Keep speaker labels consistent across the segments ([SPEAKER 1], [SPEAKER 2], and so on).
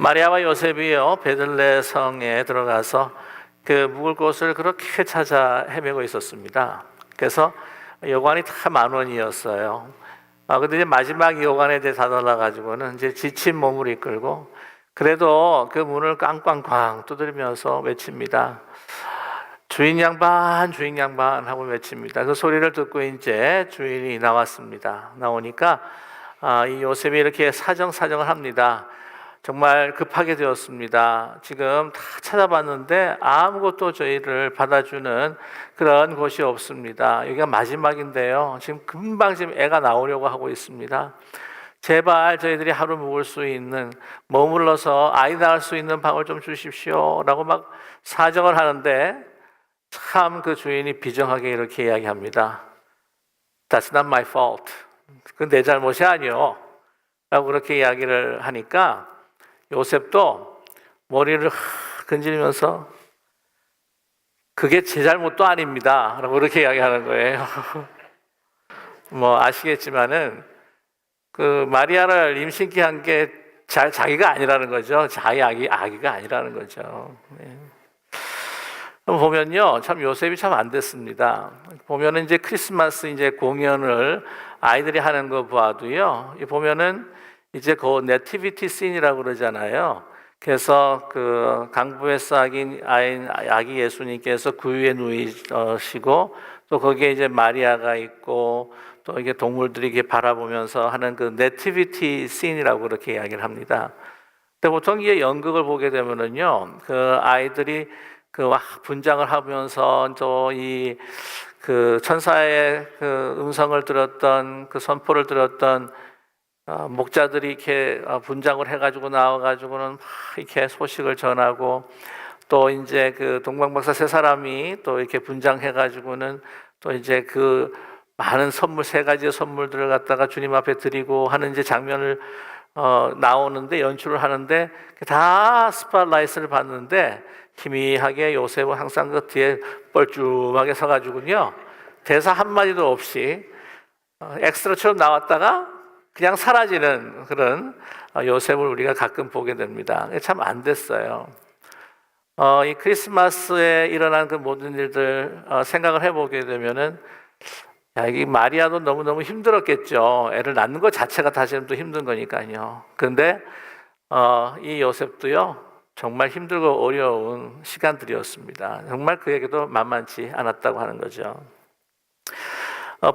[SPEAKER 1] 마리아와 요셉이요 베들레 성에 들어가서 그 묵을 곳을 그렇게 찾아 헤매고 있었습니다. 그래서 여관이 다 10,000원이었어요. 근데 이제 마지막 여관에 이제 다다라 가지고는 이제 지친 몸을 이끌고 그래도 그 문을 꽝꽝꽝 두드리면서 외칩니다. 주인 양반, 주인 양반 하고 외칩니다. 그 소리를 듣고 이제 주인이 나왔습니다. 나오니까 이 요셉이 이렇게 사정을 합니다. 정말 급하게 되었습니다. 지금 다 찾아봤는데 아무것도 저희를 받아주는 그런 곳이 없습니다. 여기가 마지막인데요. 지금 금방 애가 나오려고 하고 있습니다. 제발 저희들이 하루 묵을 수 있는, 머물러서 아이 낳을 수 있는 방을 좀 주십시오 라고 막 사정을 하는데 참 그 주인이 비정하게 이렇게 이야기합니다. That's not my fault. 그건 내 잘못이 아니요 라고 그렇게 이야기를 하니까 요셉도 머리를 근질면서 그게 제 잘못도 아닙니다 라고 그렇게 이야기하는 거예요. 뭐 아시겠지만은 그 마리아를 임신케 한 게 자기가 아니라는 거죠. 자기 아기가 아니라는 거죠. 네. 보면요, 참 요셉이 참 안 됐습니다. 보면은 이제 크리스마스 이제 공연을 아이들이 하는 거 봐도요, 보면은 이제 그 네티비티 씬이라고 그러잖아요. 그래서 그 강부에서 아기 예수님께서 구유에 누이시고 또 거기에 이제 마리아가 있고 또 이게 동물들이 이렇게 바라보면서 하는 그 네티비티 씬이라고 그렇게 이야기를 합니다. 근데 보통 이게 연극을 보게 되면은요, 그 아이들이 그 분장을 하면서 또 이 그 천사의 그 음성을 들었던 그 선포를 들었던 목자들이 이렇게 분장을 해가지고 나와가지고는 막 이렇게 소식을 전하고 또 이제 그 동방박사 3사람이 또 이렇게 분장해가지고는 또 이제 그 많은 선물 3가지의 선물들을 갖다가 주님 앞에 드리고 하는 이제 장면을 나오는데 연출을 하는데 다 스팟라이트를 받는데 희미하게 요셉은 항상 그 뒤에 뻘쭘하게 서가지고요 대사 한마디도 없이 엑스트라처럼 나왔다가 그냥 사라지는 그런 요셉을 우리가 가끔 보게 됩니다. 참 안 됐어요. 이 크리스마스에 일어난 그 모든 일들 생각을 해보게 되면은 이 마리아도 너무너무 힘들었겠죠. 애를 낳는 것 자체가 사실은 또 힘든 거니까요. 그런데 이 요셉도요 정말 힘들고 어려운 시간들이었습니다. 정말 그에게도 만만치 않았다고 하는 거죠.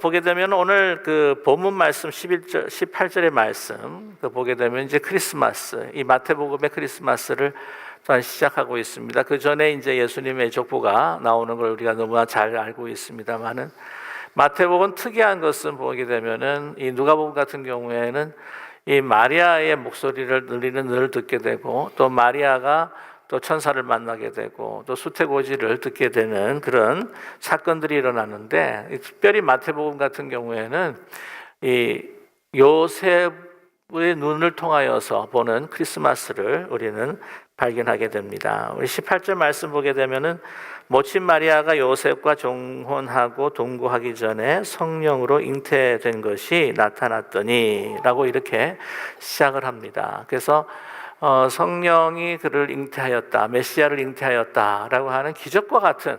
[SPEAKER 1] 보게 되면 오늘 그 본문 말씀 11절, 18절의 말씀 보게 되면 이제 크리스마스, 이 마태복음의 크리스마스를 또한 시작하고 있습니다. 그 전에 이제 예수님의 족보가 나오는 걸 우리가 너무나 잘 알고 있습니다만은 마태복음 특이한 것은 보게 되면은 이 누가복음 같은 경우에는 이 마리아의 목소리를 우리는 늘 듣게 되고 또 마리아가 또 천사를 만나게 되고 또 수태고지를 듣게 되는 그런 사건들이 일어나는데 특별히 마태복음 같은 경우에는 이 요셉의 눈을 통하여서 보는 크리스마스를 우리는 발견하게 됩니다. 우리 18절 말씀 보게 되면은 모친 마리아가 요셉과 종혼하고 동거하기 전에 성령으로 잉태된 것이 나타났더니 라고 이렇게 시작을 합니다. 그래서 성령이 그를 잉태하였다, 메시아를 잉태하였다라고 하는 기적과 같은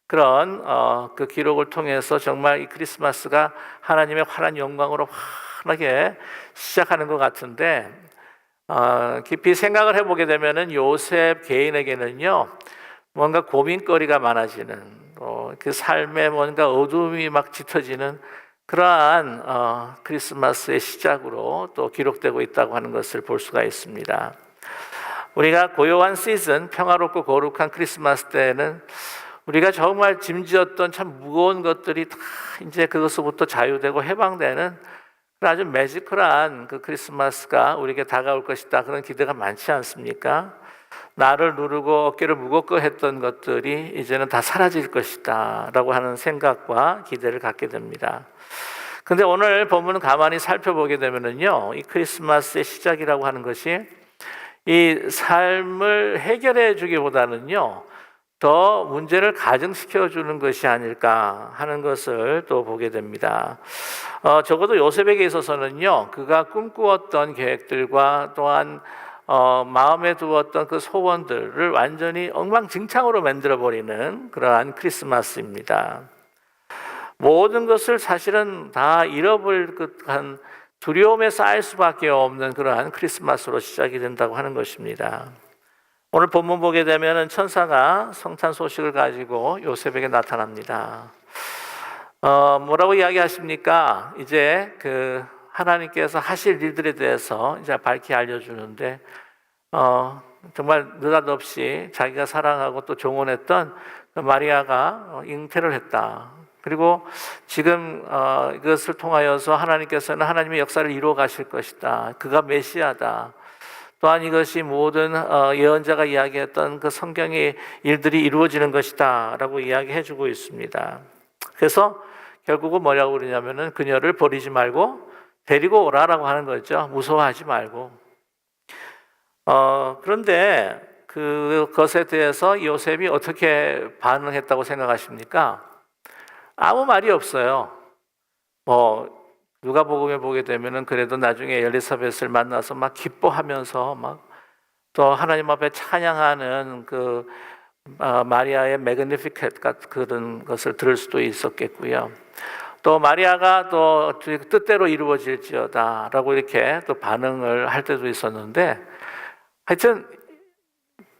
[SPEAKER 1] 그런 그 기록을 통해서 정말 이 크리스마스가 하나님의 환한 영광으로 환하게 시작하는 것 같은데 깊이 생각을 해보게 되면은 요셉 개인에게는요 뭔가 고민거리가 많아지는 그 삶에 뭔가 어둠이 막 짙어지는 그러한 크리스마스의 시작으로 또 기록되고 있다고 하는 것을 볼 수가 있습니다. 우리가 고요한 시즌, 평화롭고 거룩한 크리스마스 때는 우리가 정말 짐지었던 참 무거운 것들이 다 이제 그것으로부터 자유되고 해방되는 아주 매지컬한 그 크리스마스가 우리에게 다가올 것이다. 그런 기대가 많지 않습니까? 나를 누르고 어깨를 무겁게 했던 것들이 이제는 다 사라질 것이다 라고 하는 생각과 기대를 갖게 됩니다. 근데 오늘 본문은 가만히 살펴보게 되면은요, 이 크리스마스의 시작이라고 하는 것이 이 삶을 해결해 주기보다는요, 더 문제를 가중시켜 주는 것이 아닐까 하는 것을 또 보게 됩니다. 적어도 요셉에게 있어서는요, 그가 꿈꾸었던 계획들과 또한 마음에 두었던 그 소원들을 완전히 엉망진창으로 만들어버리는 그러한 크리스마스입니다. 모든 것을 사실은 다 잃어버릴 듯한 두려움에 쌓일 수밖에 없는 그러한 크리스마스로 시작이 된다고 하는 것입니다. 오늘 본문 보게 되면 천사가 성탄 소식을 가지고 요셉에게 나타납니다. 뭐라고 이야기하십니까? 이제 그 하나님께서 하실 일들에 대해서 이제 밝히 알려주는데, 정말 느닷없이 자기가 사랑하고 또 종원했던 마리아가 잉태를 했다. 그리고 지금 이것을 통하여서 하나님께서는 하나님의 역사를 이루어 가실 것이다. 그가 메시아다. 또한 이것이 모든 예언자가 이야기했던 그 성경의 일들이 이루어지는 것이다 라고 이야기해 주고 있습니다. 그래서 결국은 뭐라고 그러냐면은 그녀를 버리지 말고 데리고 오라라고 하는 거죠. 무서워하지 말고. 그런데 그것에 대해서 요셉이 어떻게 반응했다고 생각하십니까? 아무 말이 없어요. 누가복음에 보게 되면은 그래도 나중에 엘리사벳을 만나서 막 기뻐하면서 막 또 하나님 앞에 찬양하는 그 마리아의 매그니피켓 같은 그런 것을 들을 수도 있었겠고요. 또 마리아가 또 뜻대로 이루어질지어다라고 이렇게 또 반응을 할 때도 있었는데, 하여튼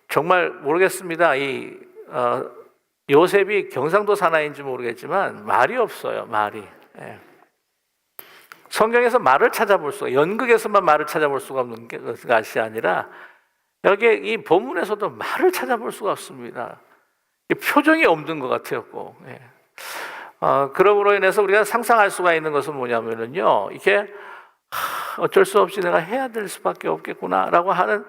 [SPEAKER 1] 정말 모르겠습니다. 이 요셉이 경상도 사나이인지 모르겠지만 말이 없어요. 말이. 예. 성경에서 말을 찾아볼 수가, 연극에서만 말을 찾아볼 수가 없는 것이 아니라 여기 이 본문에서도 말을 찾아볼 수가 없습니다. 표정이 없는 것 같았고, 예. 그러므로 인해서 우리가 상상할 수가 있는 것은 뭐냐면은요, 이게 어쩔 수 없이 내가 해야 될 수밖에 없겠구나라고 하는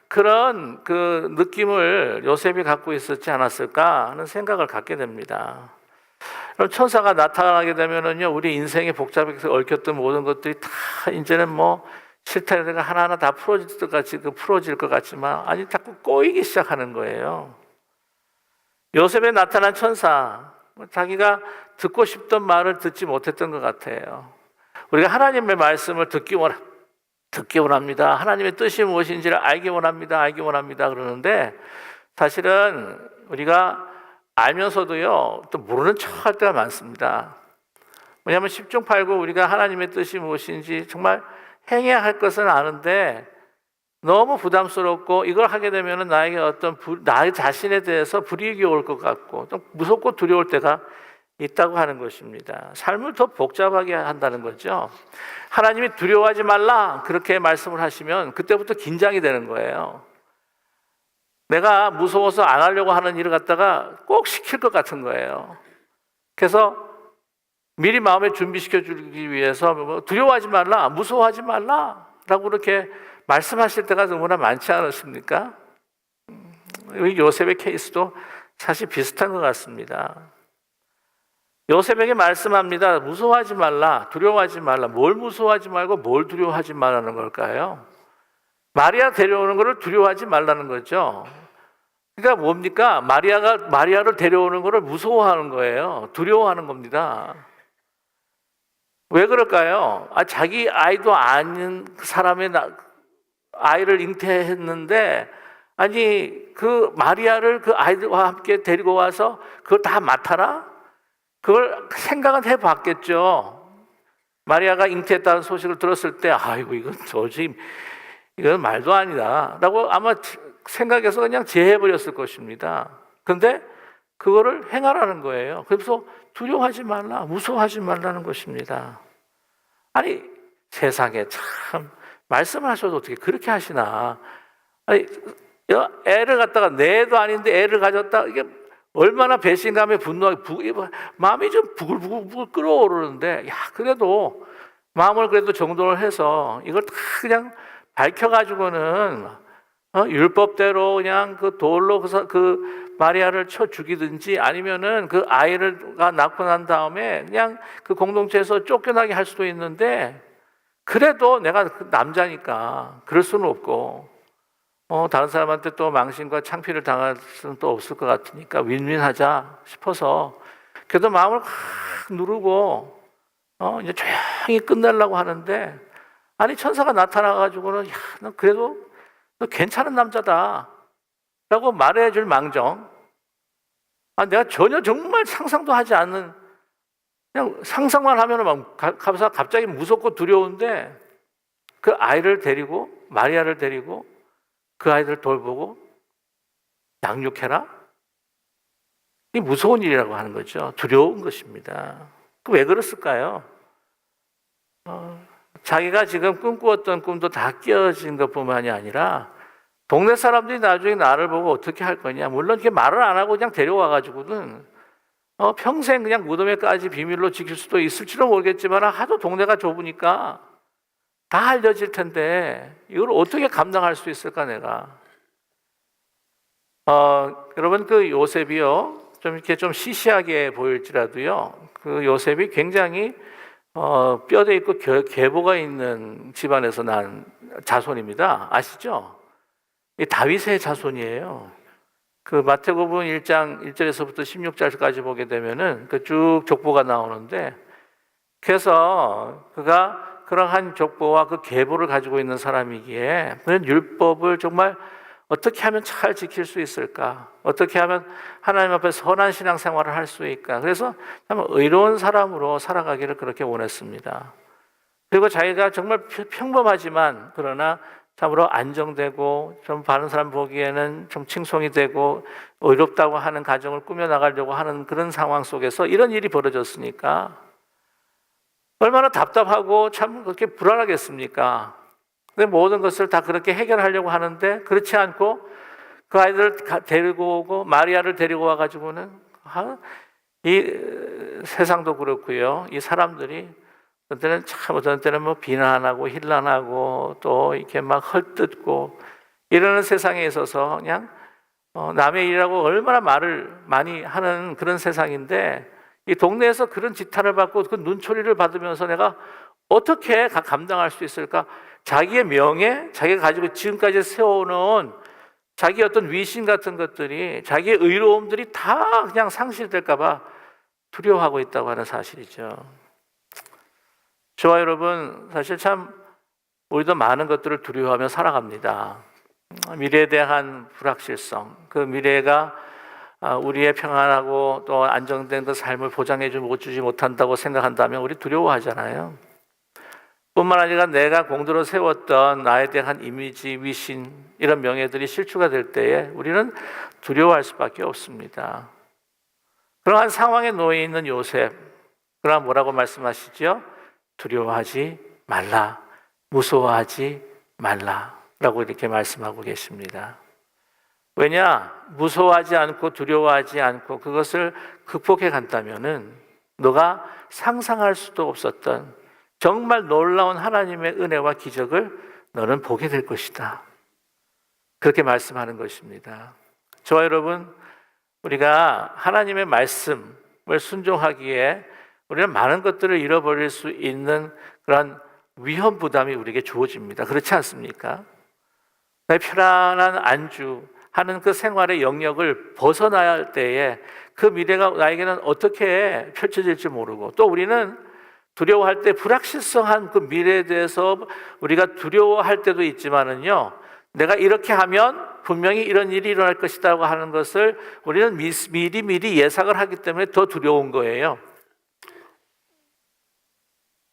[SPEAKER 1] 그런 그 느낌을 요셉이 갖고 있었지 않았을까 하는 생각을 갖게 됩니다. 그럼 천사가 나타나게 되면은요, 우리 인생에 복잡하게 얽혔던 모든 것들이 다 이제는 뭐 싫다 내가 하나하나 다 풀어질 것 같지만 아니 자꾸 꼬이기 시작하는 거예요. 요셉에 나타난 천사, 자기가 듣고 싶던 말을 듣지 못했던 것 같아요. 우리가 하나님의 말씀을 듣기 원합니다. 하나님의 뜻이 무엇인지를 알기 원합니다. 그러는데 사실은 우리가 알면서도요, 또 모르는 척 할 때가 많습니다. 왜냐하면 10중 8구 우리가 하나님의 뜻이 무엇인지 정말 행해야 할 것은 아는데 너무 부담스럽고 이걸 하게 되면 나에게 나 자신에 대해서 불이익이 올 것 같고 좀 무섭고 두려울 때가 있다고 하는 것입니다. 삶을 더 복잡하게 한다는 거죠. 하나님이 두려워하지 말라 그렇게 말씀을 하시면 그때부터 긴장이 되는 거예요. 내가 무서워서 안 하려고 하는 일을 갖다가 꼭 시킬 것 같은 거예요. 그래서 미리 마음에 준비시켜 주기 위해서 두려워하지 말라, 무서워하지 말라 라고 그렇게 말씀하실 때가 너무나 많지 않으십니까? 요셉의 케이스도 사실 비슷한 것 같습니다. 요셉에게 말씀합니다. 무서워하지 말라, 두려워하지 말라. 뭘 무서워하지 말고 뭘 두려워하지 말라는 걸까요? 마리아 데려오는 것을 두려워하지 말라는 거죠. 그러니까 뭡니까? 마리아를 데려오는 것을 무서워하는 거예요. 두려워하는 겁니다. 왜 그럴까요? 자기 아이도 아닌 사람의 아이를 잉태했는데, 아니 그 마리아를 그 아이들과 함께 데리고 와서 그걸 다 맡아라? 그걸 생각은 해봤겠죠. 마리아가 잉태했다는 소식을 들었을 때, 아이고 이건 말도 아니다 라고 아마 생각해서 그냥 제해버렸을 것입니다. 그런데 그거를 행하라는 거예요. 그래서 두려워하지 말라, 무서워하지 말라는 것입니다. 아니 세상에 참 말씀을 하셔도 어떻게 그렇게 하시나. 아니 애를 갖다가 내 애도 아닌데 애를 가졌다, 이게 얼마나 배신감에 분노하게 마음이 좀 부글부글 끓어오르는데, 그래도 마음을 그래도 정돈을 해서 이걸 다 그냥 밝혀가지고는 율법대로 그냥 그 돌로 그 마리아를 쳐 죽이든지 아니면은 그 아이가 낳고 난 다음에 그냥 그 공동체에서 쫓겨나게 할 수도 있는데, 그래도 내가 그 남자니까 그럴 수는 없고 다른 사람한테 또 망신과 창피를 당할 수는 또 없을 것 같으니까 윈윈하자 싶어서 그래도 마음을 확 누르고 이제 조용히 끝내려고 하는데, 아니 천사가 나타나가지고는 너 그래도 너 괜찮은 남자다 라고 말해줄 망정, 내가 전혀 정말 상상도 하지 않는, 그냥 상상만 하면 막 갑자기 무섭고 두려운데, 그 아이를 데리고, 마리아를 데리고 그 아이들을 돌보고 양육해라? 이게 무서운 일이라고 하는 거죠. 두려운 것입니다. 왜 그랬을까요? 자기가 지금 꿈꾸었던 꿈도 다 깨어진 것뿐만이 아니라 동네 사람들이 나중에 나를 보고 어떻게 할 거냐. 물론 이렇게 말을 안 하고 그냥 데려와가지고는 평생 그냥 무덤에까지 비밀로 지킬 수도 있을지도 모르겠지만 하도 동네가 좁으니까 다 알려질 텐데 이걸 어떻게 감당할 수 있을까 내가. 여러분 그 요셉이요, 좀 이렇게 좀 시시하게 보일지라도요, 그 요셉이 굉장히 뼈대 있고 계보가 있는 집안에서 난 자손입니다. 아시죠? 이 다윗의 자손이에요. 그 마태복음 1장 1절에서부터 16절까지 보게 되면은 그 쭉 족보가 나오는데, 그래서 그가 그러한 족보와 그 계보를 가지고 있는 사람이기에 그런 율법을 정말 어떻게 하면 잘 지킬 수 있을까? 어떻게 하면 하나님 앞에 선한 신앙생활을 할 수 있을까? 그래서 참 의로운 사람으로 살아가기를 그렇게 원했습니다. 그리고 자기가 정말 평범하지만 그러나 참으로 안정되고 좀 다른 사람 보기에는 좀 칭송이 되고 의롭다고 하는 가정을 꾸며나가려고 하는 그런 상황 속에서 이런 일이 벌어졌으니까 얼마나 답답하고 참 그렇게 불안하겠습니까? 근데 모든 것을 다 그렇게 해결하려고 하는데 그렇지 않고 그 아이들을 데리고 오고 마리아를 데리고 와가지고는 이 세상도 그렇고요, 이 사람들이 어떤 때는 뭐 비난하고 힐난하고 또 이렇게 막 헐뜯고 이러는 세상에 있어서 그냥 남의 일이라고 얼마나 말을 많이 하는 그런 세상인데, 이 동네에서 그런 지탄을 받고 그 눈초리를 받으면서 내가 어떻게 감당할 수 있을까? 자기의 명예, 자기가 가지고 지금까지 세워놓은 자기 어떤 위신 같은 것들이, 자기의 의로움들이 다 그냥 상실될까 봐 두려워하고 있다고 하는 사실이죠. 저와 여러분, 사실 참 우리도 많은 것들을 두려워하며 살아갑니다. 미래에 대한 불확실성, 그 미래가 우리의 평안하고 또 안정된 그 삶을 보장해주지 못한다고 생각한다면 우리 두려워하잖아요. 뿐만 아니라 내가 공들여 세웠던 나에 대한 이미지, 위신, 이런 명예들이 실추가 될 때에 우리는 두려워할 수밖에 없습니다. 그러한 상황에 놓여 있는 요셉, 그러나 뭐라고 말씀하시죠? 두려워하지 말라, 무서워하지 말라라고 이렇게 말씀하고 계십니다. 왜냐? 무서워하지 않고 두려워하지 않고 그것을 극복해 간다면은 너가 상상할 수도 없었던 정말 놀라운 하나님의 은혜와 기적을 너는 보게 될 것이다. 그렇게 말씀하는 것입니다. 저와 여러분, 우리가 하나님의 말씀을 순종하기에 우리는 많은 것들을 잃어버릴 수 있는 그런 위험 부담이 우리에게 주어집니다. 그렇지 않습니까? 나의 편안한 안주하는 그 생활의 영역을 벗어나야 할 때에 그 미래가 나에게는 어떻게 펼쳐질지 모르고, 또 우리는 두려워할 때 불확실성한 그 미래에 대해서 우리가 두려워할 때도 있지만은요, 내가 이렇게 하면 분명히 이런 일이 일어날 것이라고 하는 것을 우리는 미리 예상을 하기 때문에 더 두려운 거예요.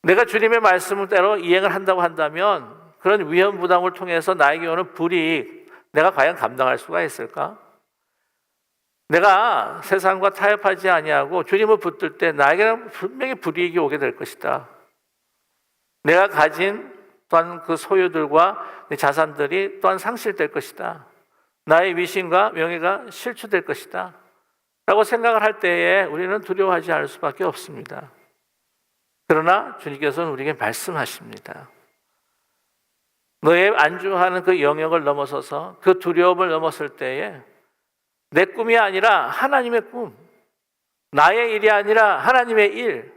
[SPEAKER 1] 내가 주님의 말씀대로 이행을 한다고 한다면 그런 위험 부담을 통해서 나에게 오는 불이익, 내가 과연 감당할 수가 있을까? 내가 세상과 타협하지 아니하고 주님을 붙들 때 나에게는 분명히 불이익이 오게 될 것이다. 내가 가진 또한 그 소유들과 자산들이 또한 상실될 것이다. 나의 위신과 명예가 실추될 것이다 라고 생각을 할 때에 우리는 두려워하지 않을 수밖에 없습니다. 그러나 주님께서는 우리에게 말씀하십니다. 너의 안주하는 그 영역을 넘어서서 그 두려움을 넘었을 때에 내 꿈이 아니라 하나님의 꿈, 나의 일이 아니라 하나님의 일,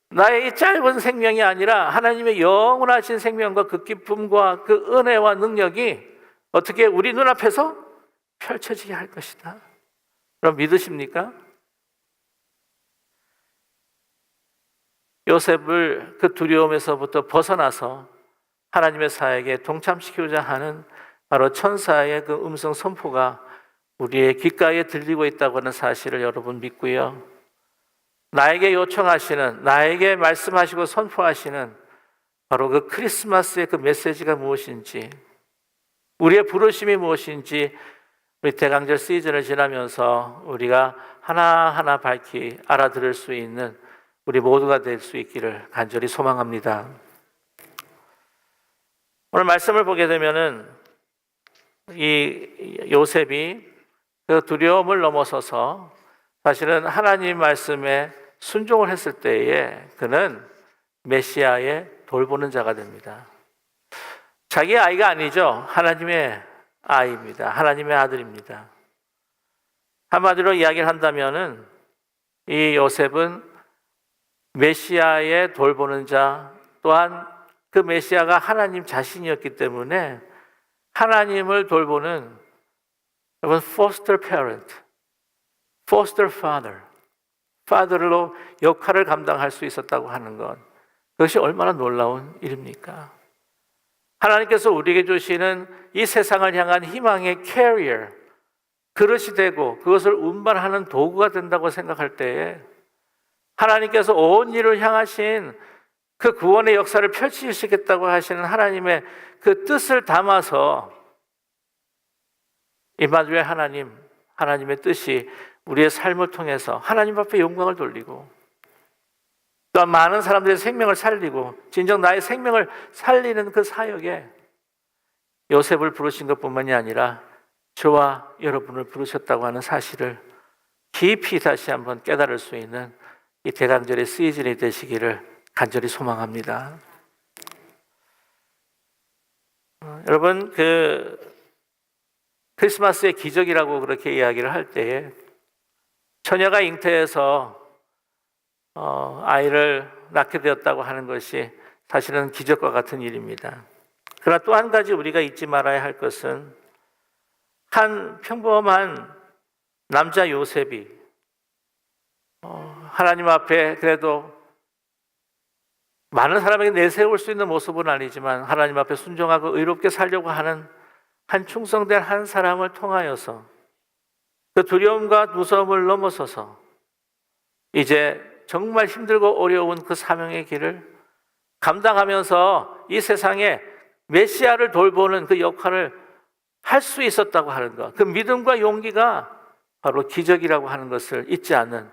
[SPEAKER 1] 나의 이 짧은 생명이 아니라 하나님의 영원하신 생명과 그 기쁨과 그 은혜와 능력이 어떻게 우리 눈앞에서 펼쳐지게 할 것이다. 그럼 믿으십니까? 요셉을 그 두려움에서부터 벗어나서 하나님의 사역에 동참시키고자 하는 바로 천사의 그 음성 선포가 우리의 귓가에 들리고 있다고 하는 사실을 여러분 믿고요. 나에게 요청하시는, 나에게 말씀하시고 선포하시는 바로 그 크리스마스의 그 메시지가 무엇인지, 우리의 부르심이 무엇인지 우리 대강절 시즌을 지나면서 우리가 하나하나 밝히 알아들을 수 있는 우리 모두가 될 수 있기를 간절히 소망합니다. 오늘 말씀을 보게 되면은 이 요셉이 그 두려움을 넘어서서 사실은 하나님 말씀에 순종을 했을 때에 그는 메시아의 돌보는 자가 됩니다. 자기 아이가 아니죠. 하나님의 아이입니다. 하나님의 아들입니다. 한마디로 이야기를 한다면은 이 요셉은 메시아의 돌보는 자, 또한 그 메시아가 하나님 자신이었기 때문에 하나님을 돌보는, 여러분, foster parent, foster father, father로 역할을 감당할 수 있었다고 하는 것, 그것이 얼마나 놀라운 일입니까? 하나님께서 우리에게 주시는 이 세상을 향한 희망의 carrier, 그릇이 되고 그것을 운반하는 도구가 된다고 생각할 때에 하나님께서 온 일을 향하신 그 구원의 역사를 펼치시겠다고 하시는 하나님의 그 뜻을 담아서 임마누엘 하나님, 하나님의 뜻이 우리의 삶을 통해서 하나님 앞에 영광을 돌리고 또 많은 사람들의 생명을 살리고 진정 나의 생명을 살리는 그 사역에 요셉을 부르신 것뿐만이 아니라 저와 여러분을 부르셨다고 하는 사실을 깊이 다시 한번 깨달을 수 있는 이 대강절의 시즌이 되시기를 간절히 소망합니다. 여러분, 그 크리스마스의 기적이라고 그렇게 이야기를 할 때에 처녀가 잉태해서 아이를 낳게 되었다고 하는 것이 사실은 기적과 같은 일입니다. 그러나 또 한 가지 우리가 잊지 말아야 할 것은 한 평범한 남자 요셉이 하나님 앞에 그래도 많은 사람에게 내세울 수 있는 모습은 아니지만 하나님 앞에 순종하고 의롭게 살려고 하는 한 충성된 한 사람을 통하여서 그 두려움과 무서움을 넘어서서 이제 정말 힘들고 어려운 그 사명의 길을 감당하면서 이 세상에 메시아를 돌보는 그 역할을 할 수 있었다고 하는 것, 그 믿음과 용기가 바로 기적이라고 하는 것을 잊지 않는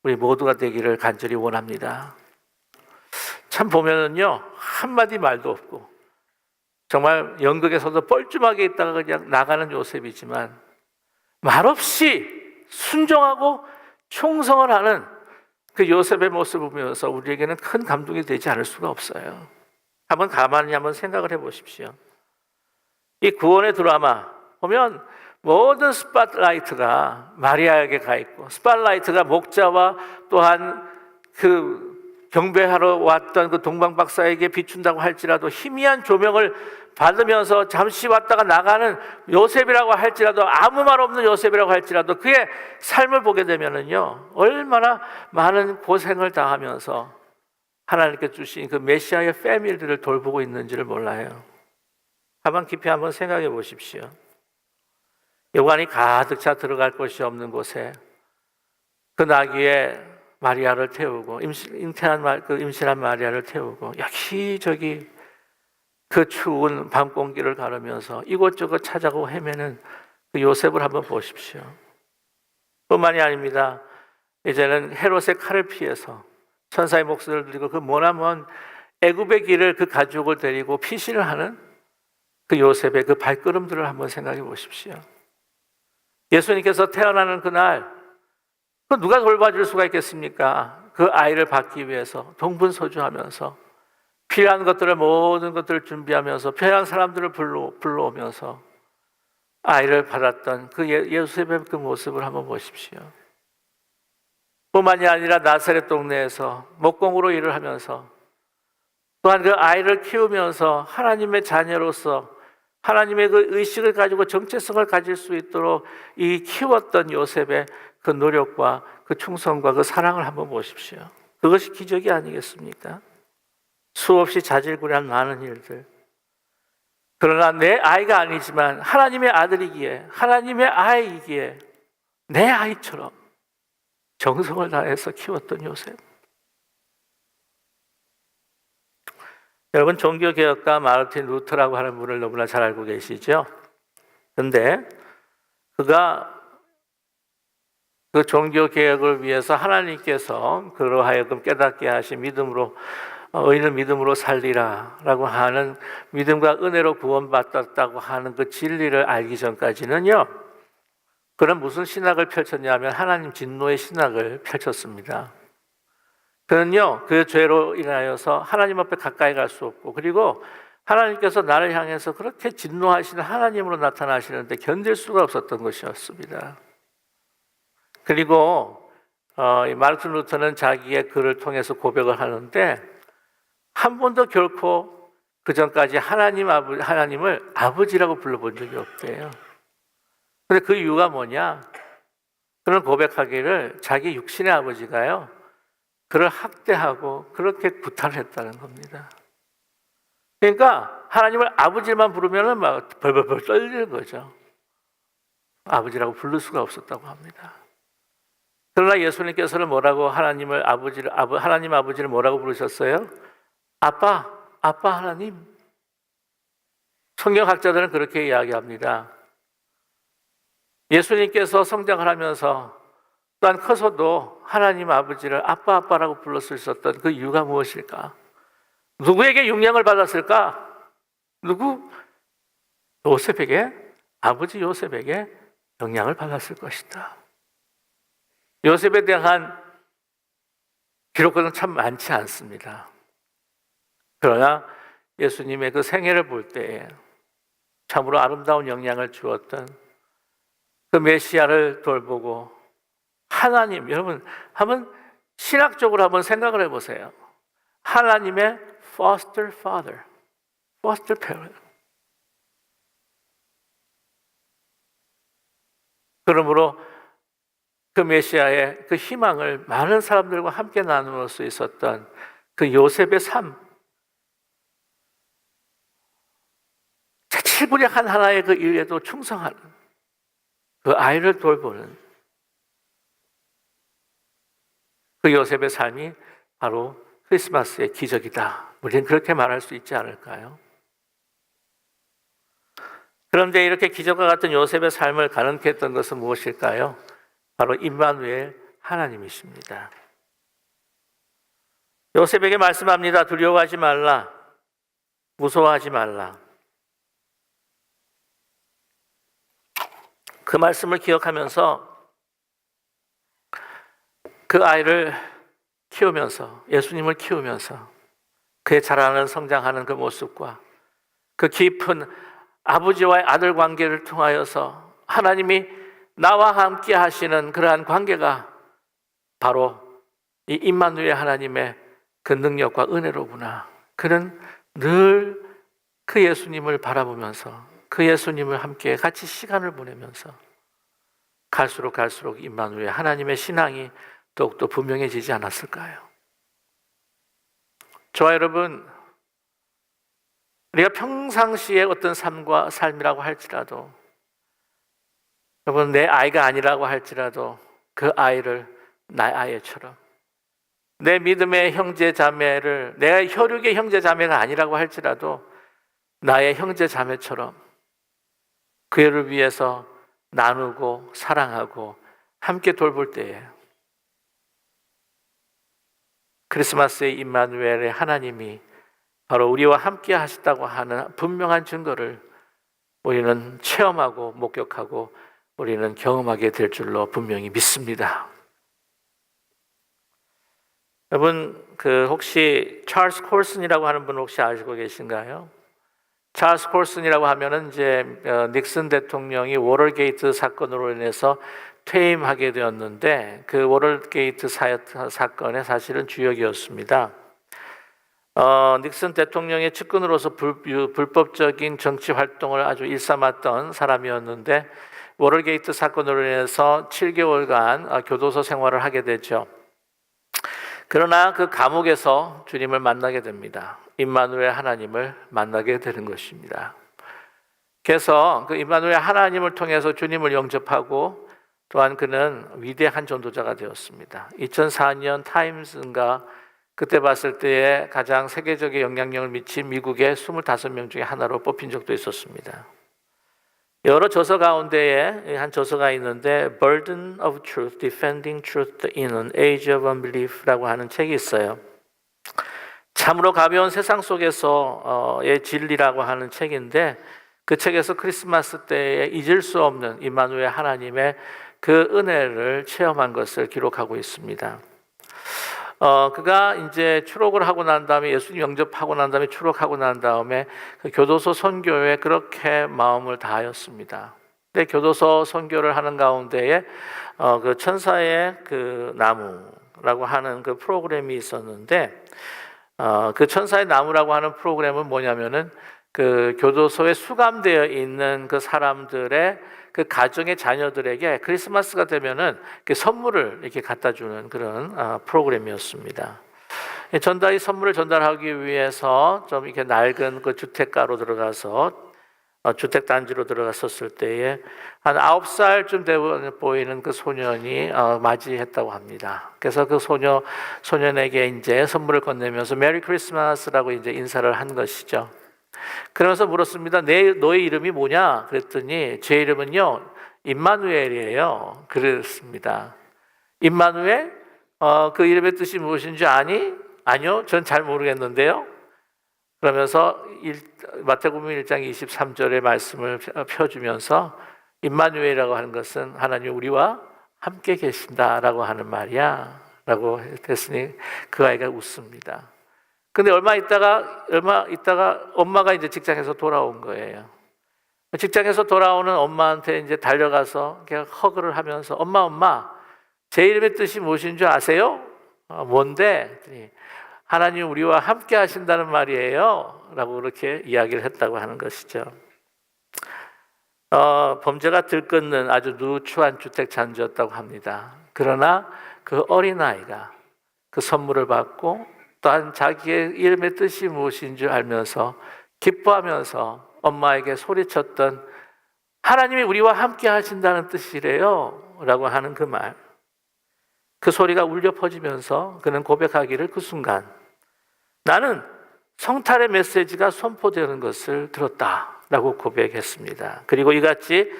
[SPEAKER 1] 우리 모두가 되기를 간절히 원합니다. 참 보면은요, 한마디 말도 없고 정말 연극에서도 뻘쭘하게 있다가 그냥 나가는 요셉이지만 말없이 순종하고 충성을 하는 그 요셉의 모습을 보면서 우리에게는 큰 감동이 되지 않을 수가 없어요. 가만히 생각을 해보십시오. 이 구원의 드라마 보면 모든 스팟라이트가 마리아에게 가 있고, 스팟라이트가 목자와 또한 그 경배하러 왔던 그 동방 박사에게 비춘다고 할지라도 희미한 조명을 받으면서 잠시 왔다가 나가는 요셉이라고 할지라도, 아무 말 없는 요셉이라고 할지라도 그의 삶을 보게 되면은요, 얼마나 많은 고생을 당하면서 하나님께 주신 그 메시아의 패밀리를 돌보고 있는지를 몰라요. 가만 깊이 한번 생각해 보십시오. 여관이 가득 차 들어갈 곳이 없는 곳에 그 나귀에 마리아를 태우고 임신한 마리아를 태우고 여기저기 그 추운 밤 공기를 가르면서 이곳저곳 찾아고 헤매는 그 요셉을 한번 보십시오. 뿐만이 아닙니다. 이제는 헤롯의 칼을 피해서 천사의 목소리를 들리고 그 머나먼 애굽의 길을 그 가족을 데리고 피신을 하는 그 요셉의 그 발걸음들을 한번 생각해 보십시오. 예수님께서 태어나는 그날, 그 누가 돌봐줄 수가 있겠습니까? 그 아이를 받기 위해서 동분서주하면서 필요한 것들을, 모든 것들을 준비하면서 필요한 사람들을 불러오면서 아이를 받았던 그 요셉의 그 모습을 한번 보십시오. 뿐만이 아니라 나사렛 동네에서 목공으로 일을 하면서 또한 그 아이를 키우면서 하나님의 자녀로서 하나님의 그 의식을 가지고 정체성을 가질 수 있도록 이 키웠던 요셉의 그 노력과 그 충성과 그 사랑을 한번 보십시오. 그것이 기적이 아니겠습니까? 수없이 자질구레한 많은 일들. 그러나 내 아이가 아니지만 하나님의 아들이기에, 하나님의 아이이기에 내 아이처럼 정성을 다해서 키웠던 요셉. 여러분, 종교개혁가 마르틴 루터라고 하는 분을 너무나 잘 알고 계시죠? 근데 그가 그 종교개혁을 위해서 하나님께서 그로 하여금 깨닫게 하신 믿음으로, 의인을 믿음으로 살리라 라고 하는, 믿음과 은혜로 구원받았다고 하는 그 진리를 알기 전까지는요, 그는 무슨 신학을 펼쳤냐면 하나님 진노의 신학을 펼쳤습니다. 그는요, 그 죄로 인하여서 하나님 앞에 가까이 갈 수 없고, 그리고 하나님께서 나를 향해서 그렇게 진노하시는 하나님으로 나타나시는데 견딜 수가 없었던 것이었습니다. 그리고 마르틴 루터는 자기의 글을 통해서 고백을 하는데, 한 번도 결코 그 전까지 하나님을 아버지라고 불러본 적이 없대요. 근데 그 이유가 뭐냐? 그는 고백하기를 자기 육신의 아버지가요, 그를 학대하고 그렇게 구타를 했다는 겁니다. 그러니까 하나님을 아버지만 부르면 막 벌벌벌 떨리는 거죠. 아버지라고 부를 수가 없었다고 합니다. 그러나 예수님께서는 뭐라고 하나님 아버지를 뭐라고 부르셨어요? 아빠 하나님. 성경학자들은 그렇게 이야기합니다. 예수님께서 성장을 하면서 또한 커서도 하나님 아버지를 아빠라고 불러 수 있었던 그 이유가 무엇일까? 누구에게 영향을 받았을까? 요셉에게, 아버지 요셉에게 영향을 받았을 것이다. 요셉에 대한 기록은 참 많지 않습니다. 그러나 예수님의 그 생애를 볼 때에 참으로 아름다운 영향을 주었던 그 메시아를 돌보고, 하나님, 여러분 한번 신학적으로 한번 생각을 해보세요. 하나님의 foster father, foster parent. 그러므로 그 메시아의 그 희망을 많은 사람들과 함께 나눌 수 있었던 그 요셉의 삶, 자질구레한 하나의 그 일에도 충성하는 그 아이를 돌보는 그 요셉의 삶이 바로 크리스마스의 기적이다. 우리는 그렇게 말할 수 있지 않을까요? 그런데 이렇게 기적과 같은 요셉의 삶을 가능케 했던 것은 무엇일까요? 바로 임마누엘 하나님이십니다. 요셉에게 말씀합니다. 두려워하지 말라. 무서워하지 말라. 그 말씀을 기억하면서 그 아이를 키우면서, 예수님을 키우면서 그의 자라는 성장하는 그 모습과 그 깊은 아버지와의 아들 관계를 통하여서 하나님이 나와 함께 하시는 그러한 관계가 바로 이 임마누엘 하나님의 그 능력과 은혜로구나. 그는 늘 그 예수님을 바라보면서 그 예수님을 함께 같이 시간을 보내면서 갈수록 임마누엘 하나님의 신앙이 더욱더 분명해지지 않았을까요? 저와 여러분, 우리가 평상시에 어떤 삶이라고 할지라도, 여러분 내 아이가 아니라고 할지라도 그 아이를 나의 아이처럼, 내 믿음의 형제 자매를, 내가 혈육의 형제 자매가 아니라고 할지라도 나의 형제 자매처럼 그를 위해서 나누고 사랑하고 함께 돌볼 때에 크리스마스의 임마누엘의 하나님이 바로 우리와 함께 하시다고 하는 분명한 증거를 우리는 체험하고 목격하고 우리는 경험하게 될 줄로 분명히 믿습니다. 여러분, 혹시 찰스 콜슨이라고 하는 분 혹시 아시고 계신가요? 찰스 콜슨이라고 하면은 이제 닉슨 대통령이 워터게이트 사건으로 인해서 퇴임하게 되었는데, 그 워터게이트 사건의 사실은 주역이었습니다. 닉슨 대통령의 측근으로서 불법적인 정치 활동을 아주 일삼았던 사람이었는데, 워터게이트 사건으로 인해서 7개월간 교도소 생활을 하게 되죠. 그러나 그 감옥에서 주님을 만나게 됩니다. 임마누엘 하나님을 만나게 되는 것입니다. 그래서 그 임마누엘 하나님을 통해서 주님을 영접하고 또한 그는 위대한 전도자가 되었습니다. 2004년 타임스인가 그때 봤을 때에 가장 세계적인 영향력을 미친 미국의 25명 중에 하나로 뽑힌 적도 있었습니다. 여러 저서 가운데에 한 저서가 있는데 Burden of Truth, Defending Truth in an Age of Unbelief라고 하는 책이 있어요. 참으로 가벼운 세상 속에서의 진리라고 하는 책인데 그 책에서 크리스마스 때에 잊을 수 없는 임마누엘 하나님의 그 은혜를 체험한 것을 기록하고 있습니다. 그가 이제 추록을 하고 난 다음에 예수님 영접하고 난 다음에 추록하고 난 다음에 그 교도소 선교에 그렇게 마음을 다하였습니다. 근데 교도소 선교를 하는 가운데에 그 천사의 그 나무라고 하는 그 프로그램이 있었는데 그 천사의 나무라고 하는 프로그램은 뭐냐면은 그 교도소에 수감되어 있는 그 사람들의 그 가정의 자녀들에게 크리스마스가 되면은 선물을 이렇게 갖다 주는 그런 프로그램이었습니다. 전달이 선물을 전달하기 위해서 좀 이렇게 낡은 그 주택가로 들어가서 주택 단지로 들어갔었을 때에 한 9살쯤 돼 보이는 그 소년이 맞이했다고 합니다. 그래서 그 소년에게 이제 선물을 건네면서 메리 크리스마스라고 이제 인사를 한 것이죠. 그러면서 물었습니다. 너의 이름이 뭐냐? 그랬더니 제 이름은요 임마누엘이에요. 그랬습니다. 임마누엘? 그 이름의 뜻이 무엇인지 아니? 아니요, 전 잘 모르겠는데요. 그러면서 마태복음 1장 23절의 말씀을 펴주면서 임마누엘이라고 하는 것은 하나님 우리와 함께 계신다라고 하는 말이야 라고 했으니 그 아이가 웃습니다. 근데 얼마 있다가 엄마가 이제 직장에서 돌아온 거예요. 직장에서 돌아오는 엄마한테 이제 달려가서 그냥 허그를 하면서 엄마, 제 이름의 뜻이 무엇인 줄 아세요? 뭔데? 하나님 우리와 함께 하신다는 말이에요. 라고 그렇게 이야기를 했다고 하는 것이죠. 범죄가 들끓는 아주 누추한 주택 잔지였다고 합니다. 그러나 그 어린아이가 그 선물을 받고 또한 자기의 이름의 뜻이 무엇인 줄 알면서 기뻐하면서 엄마에게 소리쳤던 하나님이 우리와 함께 하신다는 뜻이래요 라고 하는 그 말, 그 소리가 울려 퍼지면서 그는 고백하기를 그 순간 나는 성탄의 메시지가 선포되는 것을 들었다 라고 고백했습니다. 그리고 이같이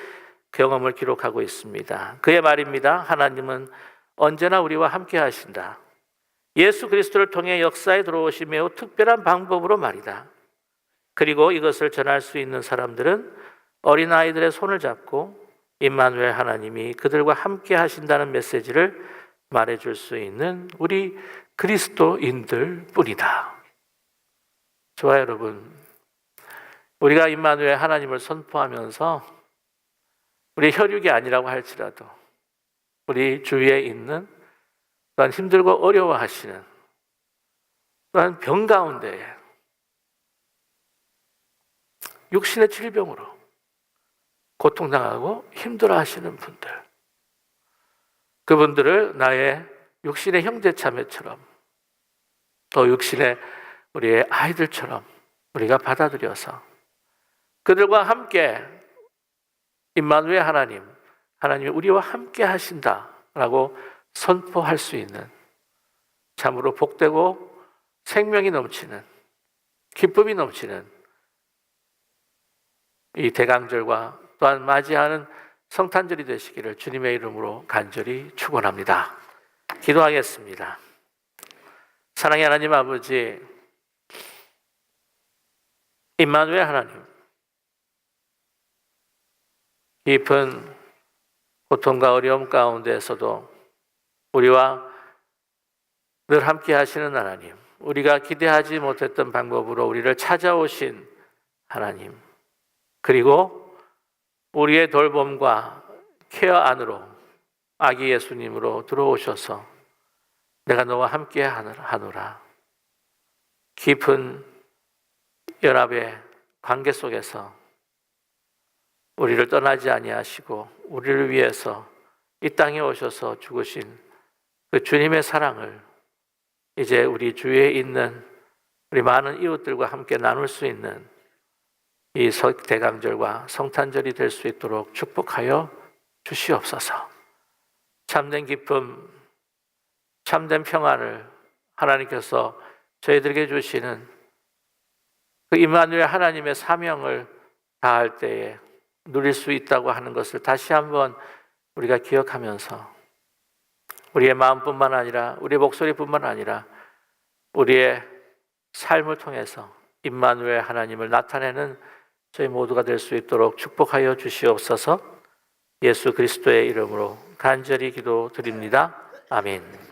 [SPEAKER 1] 경험을 기록하고 있습니다. 그의 말입니다. 하나님은 언제나 우리와 함께 하신다. 예수 그리스도를 통해 역사에 들어오신 매우 특별한 방법으로 말이다. 그리고 이것을 전할 수 있는 사람들은 어린아이들의 손을 잡고 임마누엘 하나님이 그들과 함께 하신다는 메시지를 말해줄 수 있는 우리 그리스도인들 뿐이다. 좋아요, 여러분. 우리가 임마누엘 하나님을 선포하면서 우리 혈육이 아니라고 할지라도 우리 주위에 있는 또한 힘들고 어려워하시는 또한 병 가운데 육신의 질병으로 고통당하고 힘들어하시는 분들, 그분들을 나의 육신의 형제자매처럼 또 육신의 우리의 아이들처럼 우리가 받아들여서 그들과 함께 임마누엘 하나님이 우리와 함께 하신다라고 선포할 수 있는 참으로 복되고 생명이 넘치는 기쁨이 넘치는 이 대강절과 또한 맞이하는 성탄절이 되시기를 주님의 이름으로 간절히 축원합니다. 기도하겠습니다. 사랑의 하나님 아버지, 임마누엘 하나님, 깊은 고통과 어려움 가운데에서도 우리와 늘 함께 하시는 하나님, 우리가 기대하지 못했던 방법으로 우리를 찾아오신 하나님, 그리고 우리의 돌봄과 케어 안으로 아기 예수님으로 들어오셔서 내가 너와 함께 하노라. 깊은 연합의 관계 속에서 우리를 떠나지 아니하시고 우리를 위해서 이 땅에 오셔서 죽으신 그 주님의 사랑을 이제 우리 주위에 있는 우리 많은 이웃들과 함께 나눌 수 있는 이 대강절과 성탄절이 될 수 있도록 축복하여 주시옵소서. 참된 기쁨, 참된 평안을 하나님께서 저희들에게 주시는 그 임마누엘 하나님의 사명을 다할 때에 누릴 수 있다고 하는 것을 다시 한번 우리가 기억하면서 우리의 마음뿐만 아니라 우리의 목소리뿐만 아니라 우리의 삶을 통해서 임마누엘 하나님을 나타내는 저희 모두가 될 수 있도록 축복하여 주시옵소서. 예수 그리스도의 이름으로 간절히 기도드립니다. 아멘.